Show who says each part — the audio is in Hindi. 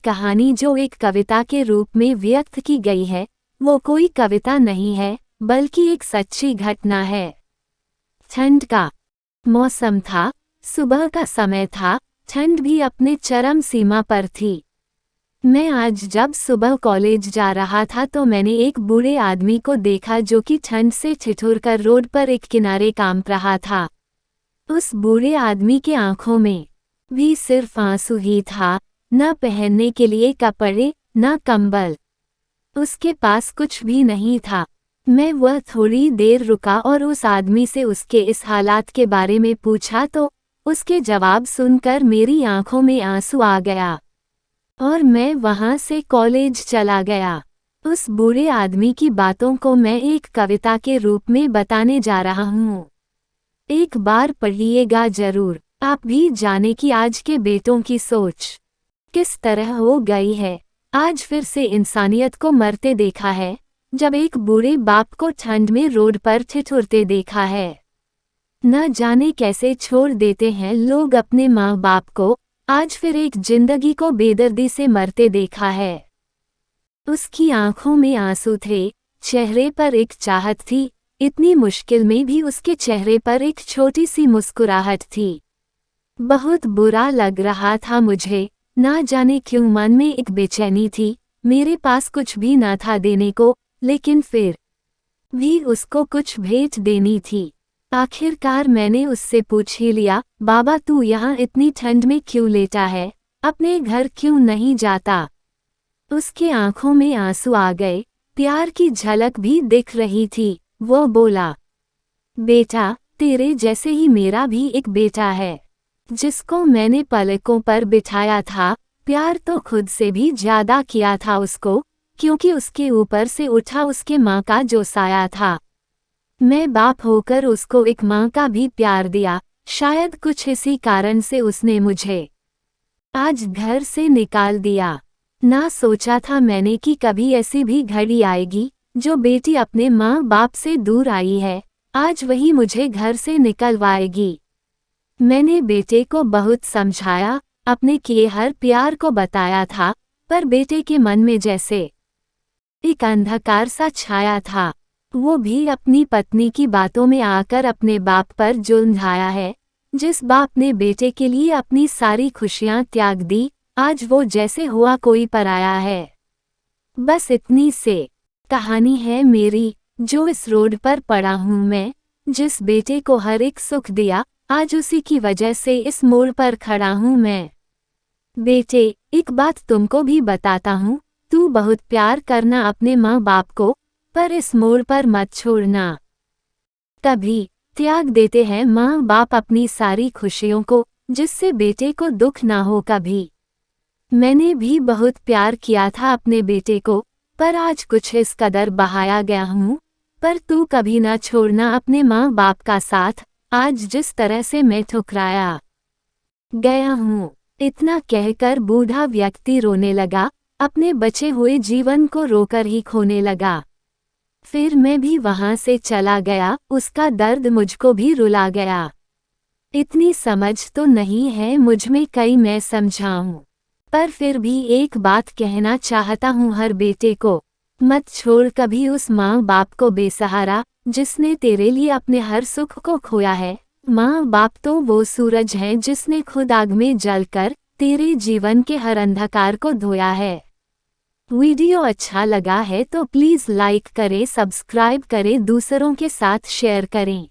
Speaker 1: कहानी जो एक कविता के रूप में व्यक्त की गई है, वो कोई कविता नहीं है, बल्कि एक सच्ची घटना है। ठंड का मौसम था, सुबह का समय था, ठंड भी अपने चरम सीमा पर थी। मैं आज जब सुबह कॉलेज जा रहा था तो मैंने एक बूढ़े आदमी को देखा जो कि ठंड से ठिठुरकर रोड पर एक किनारे कांप रहा था। उस बूढ़े आदमी के आंखों में भी सिर्फ आंसू ही था, न पहनने के लिए कपड़े, न कंबल। उसके पास कुछ भी नहीं था। मैं वह थोड़ी देर रुका और उस आदमी से उसके इस हालात के बारे में पूछा तो उसके जवाब सुनकर मेरी आंखों में आंसू आ गया और मैं वहां से कॉलेज चला गया। उस बूढ़े आदमी की बातों को मैं एक कविता के रूप में बताने जा रहा हूँ। एक बार पढ़िएगा जरूर, आप भी जाने कि आज के बेटों की सोच किस तरह हो गई है। आज फिर से इंसानियत को मरते देखा है, जब एक बूढ़े बाप को ठंड में रोड पर ठिठुरते देखा है। न जाने कैसे छोड़ देते हैं लोग अपने माँ बाप को, आज फिर एक जिंदगी को बेदर्दी से मरते देखा है। उसकी आंखों में आंसू थे, चेहरे पर एक चाहत थी, इतनी मुश्किल में भी उसके चेहरे पर एक छोटी सी मुस्कुराहट थी। बहुत बुरा लग रहा था मुझे, ना जाने क्यों मन में एक बेचैनी थी। मेरे पास कुछ भी ना था देने को, लेकिन फिर भी उसको कुछ भेंट देनी थी। आखिरकार मैंने उससे पूछ ही लिया, बाबा तू यहाँ इतनी ठंड में क्यों लेटा है, अपने घर क्यों नहीं जाता? उसके आंखों में आंसू आ गए, प्यार की झलक भी दिख रही थी। वो बोला, बेटा तेरे जैसे ही मेरा भी एक बेटा है, जिसको मैंने पलकों पर बिठाया था। प्यार तो खुद से भी ज्यादा किया था उसको, क्योंकि उसके ऊपर से उठा उसके माँ का जो साया था। मैं बाप होकर उसको एक माँ का भी प्यार दिया। शायद कुछ इसी कारण से उसने मुझे आज घर से निकाल दिया। ना सोचा था मैंने कि कभी ऐसी भी घड़ी आएगी जो बेटी अपने माँ बाप से दूर आई है, आज वही मुझे घर से निकलवाएगी। मैंने बेटे को बहुत समझाया, अपने किए हर प्यार को बताया था, पर बेटे के मन में जैसे एक अंधकार सा छाया था। वो भी अपनी पत्नी की बातों में आकर अपने बाप पर जुल्म ढाया है। जिस बाप ने बेटे के लिए अपनी सारी खुशियां त्याग दी, आज वो जैसे हुआ कोई पराया है। बस इतनी से कहानी है मेरी, जो इस रोड पर पड़ा हूँ मैं। जिस बेटे को हर एक सुख दिया, आज उसी की वजह से इस मोड़ पर खड़ा हूँ मैं। बेटे एक बात तुमको भी बताता हूँ, तू बहुत प्यार करना अपने माँ बाप को, पर इस मोड़ पर मत छोड़ना। कभी त्याग देते हैं माँ बाप अपनी सारी खुशियों को, जिससे बेटे को दुख ना हो कभी। मैंने भी बहुत प्यार किया था अपने बेटे को, पर आज कुछ इस कदर बहाया गया हूँ। पर तू कभी ना छोड़ना अपने माँ बाप का साथ, आज जिस तरह से मैं ठुकराया गया हूँ। इतना कहकर बूढ़ा व्यक्ति रोने लगा, अपने बचे हुए जीवन को रोकर ही खोने लगा। फिर मैं भी वहां से चला गया, उसका दर्द मुझको भी रुला गया। इतनी समझ तो नहीं है मुझ में कई मैं समझाऊं, पर फिर भी एक बात कहना चाहता हूँ हर बेटे को, मत छोड़ कभी उस माँ बाप को बेसहारा, जिसने तेरे लिए अपने हर सुख को खोया है। माँ बाप तो वो सूरज हैं जिसने खुद आग में जलकर तेरे जीवन के हर अंधकार को धोया है। वीडियो अच्छा लगा है तो प्लीज़ लाइक करें, सब्सक्राइब करें, दूसरों के साथ शेयर करें।